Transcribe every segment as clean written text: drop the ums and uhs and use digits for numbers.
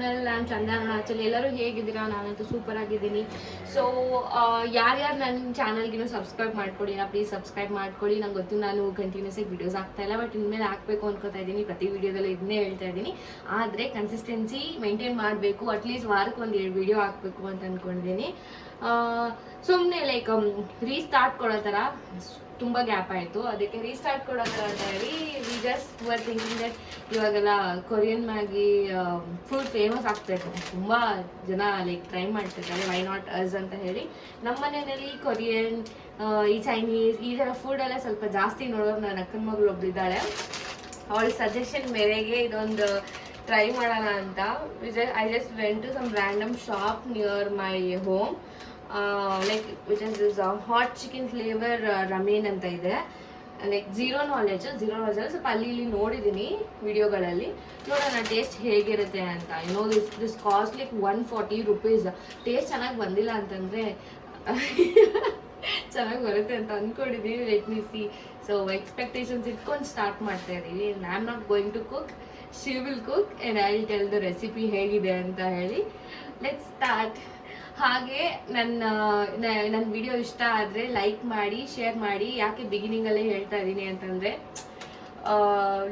Channel. ನಾನು ಚಂದನ ಆಚಲ್. ಎಲ್ಲರೂ ಹೇಗಿದ್ದೀರಾ? ನಾನಂತೂ ಸೂಪರ್ ಆಗಿದ್ದೀನಿ. ಸೊ ಯಾರ್ಯಾರು ನನ್ನ ಚಾನಲ್ಗಿನ್ನೂ ಸಬ್ಸ್ಕ್ರೈಬ್ ಮಾಡ್ಕೊಳ್ಳಿಲ್ಲ, ಪ್ಲೀಸ್ ಸಬ್ಸ್ಕ್ರೈಬ್ ಮಾಡ್ಕೊಳ್ಳಿ. ನಂಗೆ ಗೊತ್ತು ನಾನು ಕಂಟಿನ್ಯೂಸ್ ಆಗಿ ವಿಡಿಯೋಸ್ ಆಗ್ತಾ ಇಲ್ಲ, ಬಟ್ ಇನ್ಮೇಲೆ ಹಾಕಬೇಕು ಅನ್ಕೋತಾ ಇದ್ದೀನಿ. ಪ್ರತಿ ವಿಡಿಯೋದಲ್ಲೂ ಇದನ್ನೇ ಹೇಳ್ತಾ ಇದ್ದೀನಿ. ಆದರೆ ಕನ್ಸಿಸ್ಟೆನ್ಸಿ ಮೇಂಟೈನ್ ಮಾಡಬೇಕು. ಅಟ್ಲೀಸ್ಟ್ ವಾರಕ್ಕೆ ಒಂದು 2 ವಿಡಿಯೋ ಹಾಕಬೇಕು ಅಂತ ಅಂದ್ಕೊಂಡಿದ್ದೀನಿ. ಸುಮ್ಮನೆ ಲೈಕ್ ರೀಸ್ಟಾರ್ಟ್ ಕೊಡೋ ಥರ ತುಂಬ ಗ್ಯಾಪ್ ಆಯಿತು, ಅದಕ್ಕೆ ರೀಸ್ಟಾರ್ಟ್ ಕೊಡೋ ಥರ ಅಂತ ಹೇಳಿ we just var thinking that ಇವಾಗೆಲ್ಲ ಕೊರಿಯನ್ ಮ್ಯಾಗಿ ಫುಲ್ ಫೇಮಸ್ ಆಗ್ತಾಯಿತ್ತು. ತುಂಬ ಜನ ಲೈಕ್ ಟ್ರೈ ಮಾಡ್ತಿರ್ತಾರೆ, ವೈ ನಾಟ್ ಅಸ್ ಅಂತ ಹೇಳಿ. ನಮ್ಮ ಮನೆಯಲ್ಲಿ ಕೊರಿಯನ್, ಈ ಚೈನೀಸ್ ಈ ಥರ ಫುಡೆಲ್ಲ ಸ್ವಲ್ಪ ಜಾಸ್ತಿ ನೋಡೋರು ನನ್ನ ಅಕ್ಕನ ಮಗಳು ಒಬ್ಬಳಿದ್ದಾಳೆ. ಅವಳ ಸಜೆಷನ್ ಮೇರೆಗೆ ಇದೊಂದು ಟ್ರೈ ಮಾಡೋಣ ಅಂತ I just went to some random shop near my home. Like which is this hot chicken flavour ramen ಅಂತ ಇದೆ. ಲೈಕ್ ಝೀರೋ ನಾಲೆಜ್ ಸ್ವಲ್ಪ ಅಲ್ಲಿ ಇಲ್ಲಿ ನೋಡಿದ್ದೀನಿ ವಿಡಿಯೋಗಳಲ್ಲಿ. ನೋಡೋಣ ಟೇಸ್ಟ್ ಹೇಗಿರುತ್ತೆ ಅಂತ. This cost like 140 rupees. Taste ಚೆನ್ನಾಗಿ ಬಂದಿಲ್ಲ ಅಂತಂದರೆ ಚೆನ್ನಾಗಿ ಬರುತ್ತೆ ಅಂತ ಅಂದ್ಕೊಂಡಿದ್ದೀವಿ. Let me see. So expectations ಇಟ್ಕೊಂಡು ಸ್ಟಾರ್ಟ್ ಮಾಡ್ತಾ ಇದ್ದೀವಿ. I am not going to cook, she will cook and I will tell the recipe ಹೇಗಿದೆ ಅಂತ ಹೇಳಿ. Let's start. ಹಾಗೆ ನನ್ನ ವಿಡಿಯೋ ಇಷ್ಟ ಆದರೆ ಲೈಕ್ ಮಾಡಿ, ಶೇರ್ ಮಾಡಿ. ಯಾಕೆ ಬಿಗಿನಿಂಗಲ್ಲೇ ಹೇಳ್ತಾ ಇದ್ದೀನಿ ಅಂತಂದರೆ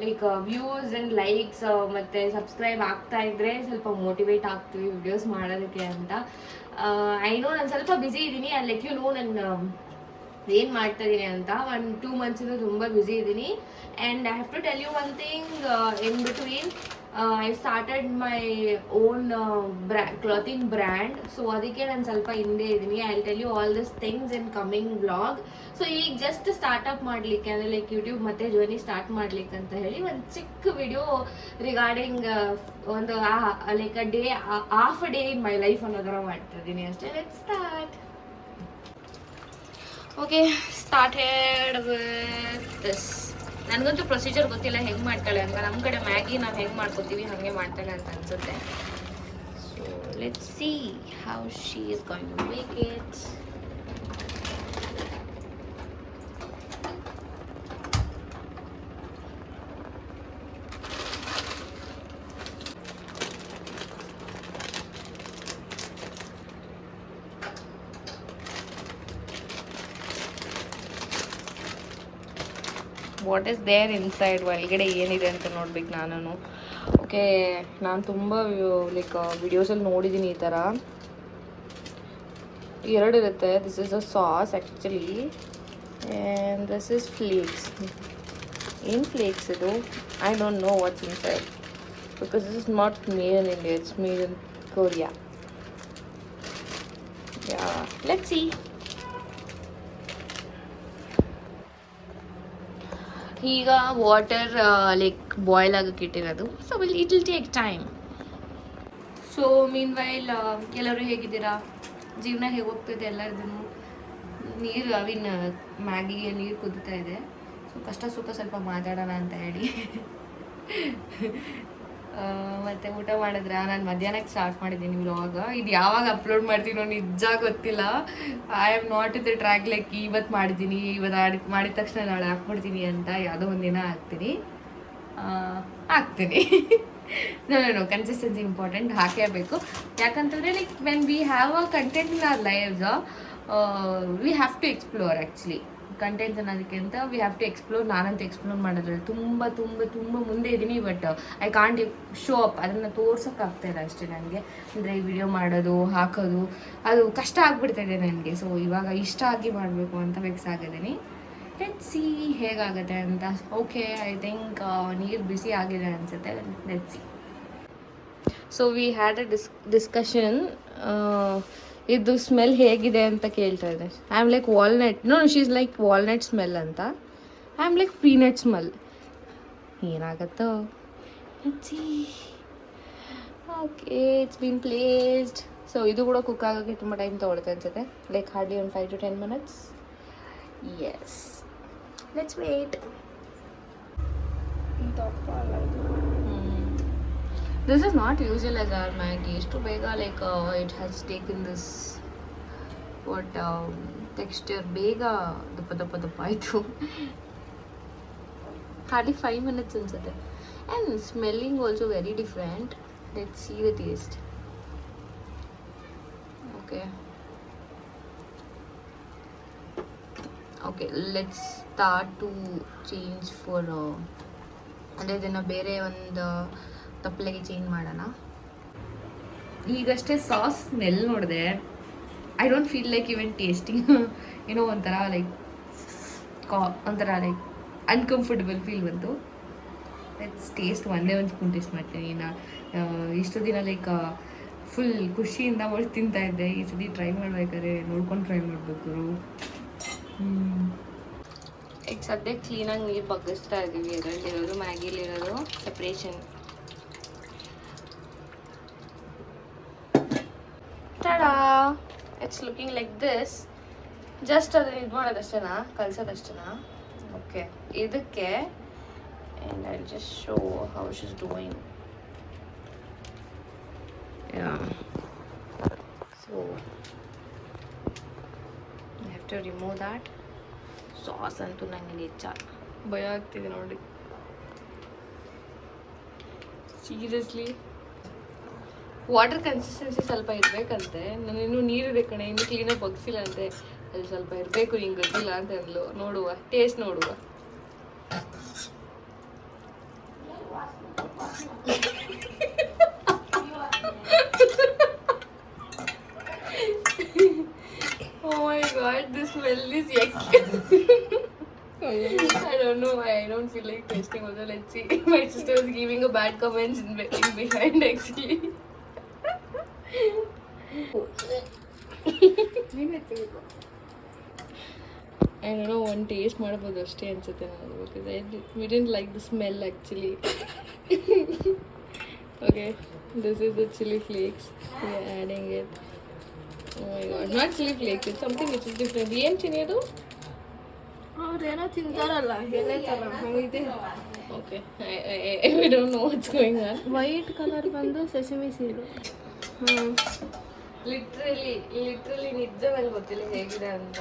ಲೈಕ್ ವ್ಯೂಸ್ ಆ್ಯಂಡ್ ಲೈಕ್ಸ್ ಮತ್ತು ಸಬ್ಸ್ಕ್ರೈಬ್ ಆಗ್ತಾ ಇದ್ದರೆ ಸ್ವಲ್ಪ ಮೋಟಿವೇಟ್ ಆಗ್ತೀವಿ ವಿಡಿಯೋಸ್ ಮಾಡೋದಕ್ಕೆ ಅಂತ. ಐ ನೋ ನಾನು ಸ್ವಲ್ಪ ಬ್ಯುಸಿ ಇದ್ದೀನಿ. ಐ ಲೆಟ್ ಯು ನೋ ನಾನು ಏನು ಮಾಡ್ತಾ ಇದ್ದೀನಿ ಅಂತ. 1-2 months ತುಂಬ ಬ್ಯುಸಿ ಇದ್ದೀನಿ. And I have to tell you one thing. In between I started my own clothing brand. So ಅದಕ್ಕೆ ನಾನು ಸ್ವಲ್ಪ ಹಿಂದೆ ಇದ್ದೀನಿ. I will tell you all this things in coming vlog. So ಈಗ ಜಸ್ಟ್ ಸ್ಟಾರ್ಟಪ್ ಮಾಡಲಿಕ್ಕೆ ಅಂದರೆ like YouTube ಮತ್ತೆ journey start ಮಾಡ್ಲಿಕ್ಕೆ ಅಂತ ಹೇಳಿ ಒಂದು ಚಿಕ್ಕ ವಿಡಿಯೋ ರಿಗಾರ್ಡಿಂಗ್ ಒಂದು like half day in my life ಅನ್ನೋ ಥರ ಮಾಡ್ತಾ ಇದ್ದೀನಿ ಅಷ್ಟೇ. Let's start. Okay, started with this. ನನಗಂತೂ ಪ್ರೊಸೀಜರ್ ಗೊತ್ತಿಲ್ಲ ಹೆಂಗೆ ಮಾಡ್ತಾಳೆ ಅಂತ. ನಮ್ಮ ಕಡೆ ಮ್ಯಾಗಿ ನಾವು ಹೆಂಗೆ ಮಾಡ್ಕೊತೀವಿ ಹಾಗೆ ಮಾಡ್ತಾಳೆ ಅಂತ ಅನ್ಸುತ್ತೆ. So let's see how she is going to make it. What is there inside, ಒಳಗಡೆ ಏನಿದೆ ಅಂತ ನೋಡ್ಬೇಕು ನಾನು. ಓಕೆ, ನಾನು ತುಂಬ ಲೈಕ್ ವಿಡಿಯೋಸಲ್ಲಿ ನೋಡಿದ್ದೀನಿ ಈ ಥರ 2 ಇರುತ್ತೆ. This is a sauce actually and this is flakes. ಏನು ಫ್ಲೇಕ್ಸ್ ಇದು? I don't know what's inside because this is not made in India, it's made in Korea. Yeah, let's see. ಈಗ water like boil ಆಗೋಕ್ಕೆ ಇಟ್ಟಿರೋದು. So it will take time. So meanwhile ಎಲ್ಲರೂ ಹೇಗಿದ್ದೀರಾ? ಜೀವನ ಹೇಗೆ ಹೋಗ್ತಿದೆ ಎಲ್ಲರದ್ದು? ನೀರು ಮ್ಯಾಗಿಗೆ ನೀರು ಕುದೀತಾ ಇದೆ. ಸೊ ಕಷ್ಟ ಸುಖ ಸ್ವಲ್ಪ ಮಾತಾಡೋಣ ಅಂತ ಹೇಳಿ. ಮತ್ತು ಊಟ ಮಾಡಿದ್ರೆ ನಾನು ಮಧ್ಯಾಹ್ನಕ್ಕೆ ಸ್ಟಾರ್ಟ್ ಮಾಡಿದ್ದೀನಿ ವ್ಲಾಗ. ಇದು ಯಾವಾಗ ಅಪ್ಲೋಡ್ ಮಾಡ್ತೀನೋ ನಿಜ ಗೊತ್ತಿಲ್ಲ. I am not in the track. Like ಇವತ್ತು ಮಾಡಿದ್ದೀನಿ, ಇವತ್ತು ಮಾಡಿದ ತಕ್ಷಣ ನಾಳೆ ಹಾಕ್ಬಿಡ್ತೀನಿ ಅಂತ ಯಾವುದೋ ಒಂದಿನ ಹಾಕ್ತೀನಿ. ನೋ ಕನ್ಸಿಸ್ಟೆನ್ಸಿ ಇಂಪಾರ್ಟೆಂಟ್, ಹಾಕೇಬೇಕು. ಯಾಕಂತಂದರೆ like when we have a content in our lives we have to explore. Actually content ಅನ್ನೋದಕ್ಕೆ ಅಂತ ವಿ ಹ್ಯಾವ್ ಟು ಎಕ್ಸ್ಪ್ಲೋರ್. ನಾನಂತೂ ಎಕ್ಸ್ಪ್ಲೋರ್ ಮಾಡೋದ್ರಲ್ಲಿ ತುಂಬ ಮುಂದೆ ಇದ್ದೀನಿ. But I can't show up, ಅದನ್ನು ತೋರ್ಸೋಕ್ಕಾಗ್ತಾಯಿಲ್ಲ ಅಷ್ಟೇ ನನಗೆ. ಅಂದರೆ ವಿಡಿಯೋ ಮಾಡೋದು, ಹಾಕೋದು ಅದು ಕಷ್ಟ ಆಗ್ಬಿಡ್ತಾಯಿದೆ ನನಗೆ. ಸೊ ಇವಾಗ ಇಷ್ಟ ಆಗಿ ಮಾಡಬೇಕು ಅಂತ ಫಿಕ್ಸ್ ಆಗಿದ್ದೀನಿ. ಲೆಟ್ಸ್ ಸಿ ಹೇಗಾಗುತ್ತೆ ಅಂತ. ಓಕೆ, ಐ ಥಿಂಕ್ ನೀರು ಬಿಸಿ ಆಗಿದೆ ಅನಿಸುತ್ತೆ. Let's see. So we had a discussion. ಇದು ಸ್ಮೆಲ್ ಹೇಗಿದೆ ಅಂತ ಕೇಳ್ತಾ ಇದೆ. I am like walnut. No, she is like walnut smell ಅಂತ. I am like peanut smell. ಏನಾಗುತ್ತೋ okay, it's been placed. So ಇದು ಕೂಡ ಕುಕ್ ಆಗೋಕ್ಕೆ ತುಂಬ ಟೈಮ್ ತೊಗೊಳುತ್ತೆ ಅನ್ಸುತ್ತೆ. ಲೈಕ್ ಹಾರ್ಡ್ಲಿ ಒಂದು 5 to 10 minutes. Yes, let's wait. This is not usual as our Maggi. It's too bega, like it has taken this texture. Bega dappa aitu. Hardly 5 minutes inside. And smelling also very different. Let's see the taste. Okay. Okay, let's start to change for ಅಂದರೆ ಇದನ್ನು ಬೇರೆ ಒಂದು ತಪ್ಪಲೆಗೆ change ಮಾಡೋಣ. ಈಗಷ್ಟೇ sauce smell ನೋಡಿದೆ. I don't feel like even tasting. ಏನೋ ಒಂಥರ like uncomfortable feel ಬಂತು. ಲೆಟ್ಸ್ ಟೇಸ್ಟ್ ಒಂದೇ ಒಂದು ಸ್ಪೂನ್ ಟೇಸ್ಟ್ ಮಾಡ್ತೀನಿ. ಇಷ್ಟು ದಿನ ಲೈಕ್ ಫುಲ್ ಖುಷಿಯಿಂದ ಮಾಡಿ ತಿಂತಾ ಇದ್ದೆ. ಈ ಸತಿ ಟ್ರೈ ಮಾಡ್ಬೇಕಾದ್ರೆ ನೋಡ್ಕೊಂಡು ಟ್ರೈ ಮಾಡಬೇಕು. ಈಗ ಸದ್ಯಕ್ಕೆ ಕ್ಲೀನಾಗಿ ನೀರು ಬಗ್ಗಿಸ್ತಾ ಇದ್ದೀವಿ. ಅದರಲ್ಲಿರೋದು ಮ್ಯಾಗಿಲಿರೋದು separation. Tada, it's looking like this. Just ಅದನ್ನ ಇದು ಮಾಡೋದಷ್ಟೇನಾ, ಕಲ್ಸೋದಷ್ಟೇನಾ? ಓಕೆ, ಇದಕ್ಕೆ and I'll just show how she's doing. Yeah, so I have to remove that sauce ಅಂತೂ ನನಗೆ ನಿಜ ಭಯ ಆಗ್ತಿದೆ ನೋಡಿ. ಸೀರಿಯಸ್ಲಿ ವಾಟರ್ ಕನ್ಸಿಸ್ಟೆನ್ಸಿ ಸ್ವಲ್ಪ ಇರಬೇಕಂತೆ. ನಾನಿನ್ನೂ ನೀರಿದೆ ಕಣೆ, ಇನ್ನೂ ಕ್ಲೀನಾಗಿ ಬಗ್ಸಿಲ್ಲ ಅಂತೆ. ಅಲ್ಲಿ ಸ್ವಲ್ಪ ಇರಬೇಕು, ನಿಂಗೆ ಗೊತ್ತಿಲ್ಲ ಅಂತ ಅಂದ್ಲು. ನೋಡುವ, ಟೇಸ್ಟ್ ನೋಡುವ. Oh my god, this smell is yucky. I don't know why I don't feel like tasting also. Let's see. My sister was giving a bad comments in behind actually. I don't know, one taste ಮಾಡಬಹುದು ಅಷ್ಟೇ ಅನ್ಸುತ್ತೆ ನನಗೆ, because we didn't like the smell actually. Okay, this is the chili flakes. We are adding it. Oh my god, not chili flakes, it's something which is different. ಏನು ಚಿನಿ ಅದು? ಅವ್ರೇನೋ ತಿಂತಾರಲ್ಲ ಎಲೆ ಥರ ಇದೆ. Okay, I don't know what's going on. White colour ಬಂದು ಸೆಸಮಿ ಸೀಡು. Literally ನಿಜ ನನಗೆ ಗೊತ್ತಿಲ್ಲ ಹೇಗಿದೆ ಅಂತ.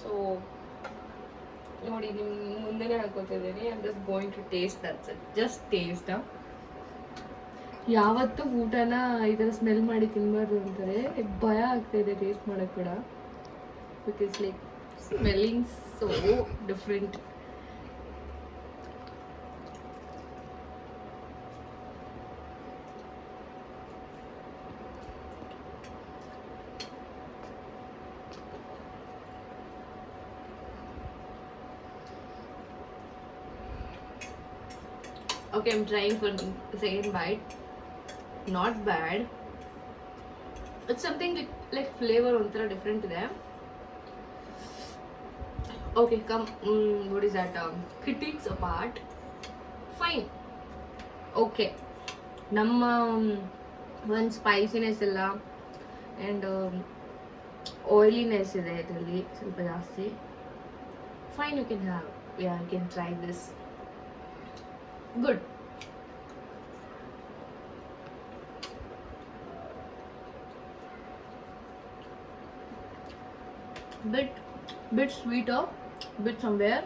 ಸೊ ನೋಡಿ, ನಿಮ್ಮ ಮುಂದೆನೇ ಹಾಕೋತಿದ್ದೀನಿ. I am just going to taste. That's it, just taste. ಯಾವತ್ತೂ ಊಟನ ಈ ಥರ ಸ್ಮೆಲ್ ಮಾಡಿ ತಿನ್ಬಾರ್ದು ಅಂತಾರೆ. ಭಯ ಆಗ್ತಾಯಿದೆ ಟೇಸ್ಟ್ ಮಾಡೋಕ್ಕೆ ಕೂಡ, because like smelling so different. Okay, I'm trying for the second bite. Not bad. It's something like flavor onthara different ಇದೆ. Okay, come. What is that? Critiques apart. Fine. Okay. ನಮ್ಮ ಒಂದು ಸ್ಪೈಸಿನೆಸ್ ಇಲ್ಲ and oiliness ಇದೆ ಇದರಲ್ಲಿ ಸ್ವಲ್ಪ ಜಾಸ್ತಿ. Fine, you can have. Yeah, you can try this. Good. Bit sweeter, bit somewhere.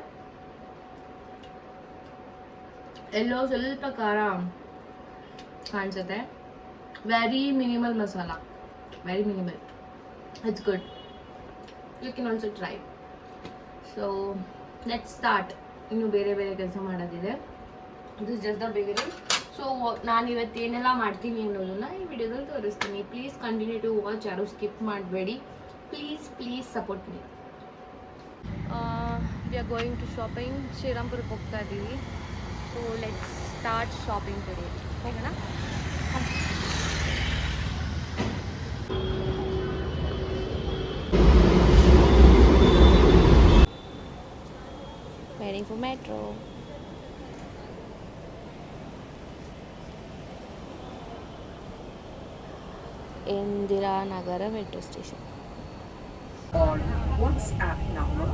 Yellow ಸ್ವಲ್ಪ ಖಾರ ಕಾಣಿಸುತ್ತೆ. Very minimal masala. Very minimal. It's good. You can also try. So let's start. ಇನ್ನು ಬೇರೆ ಕೆಲಸ ಮಾಡೋದಿದೆ. This just the beginning. So ನಾನು ಇವತ್ತು ಏನೆಲ್ಲ ಮಾಡ್ತೀನಿ ಅನ್ನೋದನ್ನ ಈ ವಿಡಿಯೋದಲ್ಲಿ ತೋರಿಸ್ತೀನಿ. Please continue to watch. ಯಾರು ಸ್ಕಿಪ್ ಮಾಡಬೇಡಿ. Please support me. We are going to shopping. ಶ್ರೀರಾಮ್ಪುರಕ್ಕೆ ಹೋಗ್ತಾ ಇದ್ದೀವಿ. So let's start shopping today. ಹೋಗೋಣ. Waiting for metro. Indira Nagara metro station. On WhatsApp number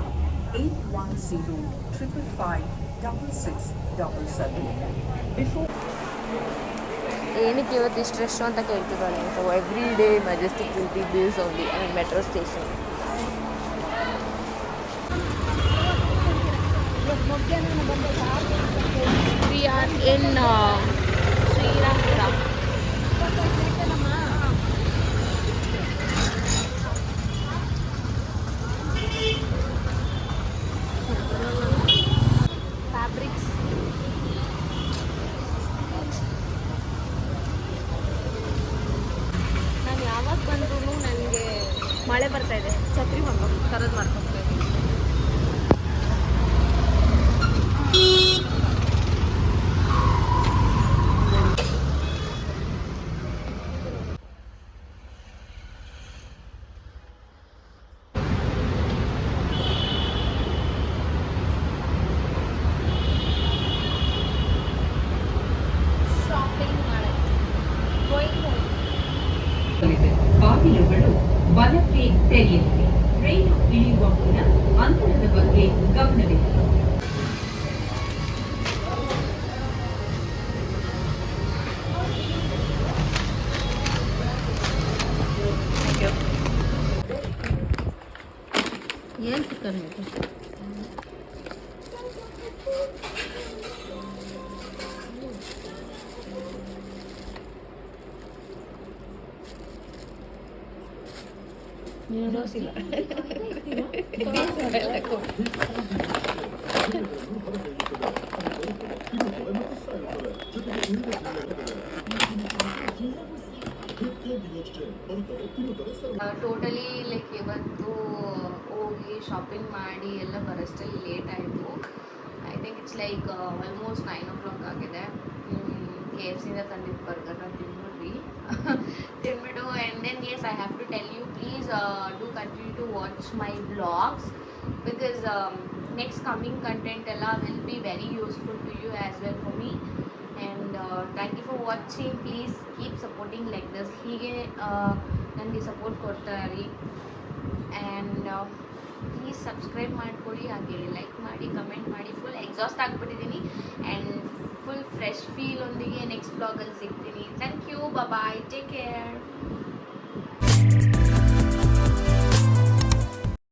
8105556677 before. ಏನಕ್ಕೆ ಇವತ್ತು ಇಷ್ಟು ರಶ್ ಅಂತ ಕೇಳ್ತಿದ್ದಾರೆ. So every day Majestic will be this only, I mean metro station. We are in Srirampura. ಏನು chicken ಇದು? Noodles ಇಲ್ಲ. Totally like ಇವತ್ತು ಹೋಗಿ ಶಾಪಿಂಗ್ ಮಾಡಿ ಎಲ್ಲ ಬರೋಷ್ಟರಲ್ಲಿ ಲೇಟ್ ಆಯಿತು. I think it's like almost 9 o'clock ಆಗಿದೆ. ಕೆ ಎಫ್ ಸಿಯಿಂದ ತಂದಿದ್ದು ಬರ್ಗರ್ನ ತಿಂದ್ಬಿಟ್ವಿ. ತಿಂದ್ಬಿಟ್ಟು and then as I have to tell you please do continue to watch my vlogs because next coming content ಎಲ್ಲ will be very useful to you as well for me. And thank you for watching. Please keep supporting like this. ಹೀಗೆ ನನಗೆ support ಕೊಡ್ತಾ ಇರಿ. And please subscribe ಮಾಡ್ಕೊಳ್ಳಿ, ಹಾಗೆ like ಮಾಡಿ, comment ಮಾಡಿ. Full exhaust ಆಗಿಬಿಟ್ಟಿದ್ದೀನಿ ಆ್ಯಂಡ್ ಫುಲ್ ಫ್ರೆಶ್ ಫೀಲ್ ಒಂದಿಗೆ ನೆಕ್ಸ್ಟ್ ಬ್ಲಾಗಲ್ಲಿ ಸಿಗ್ತೀನಿ. Thank you, bye, take care.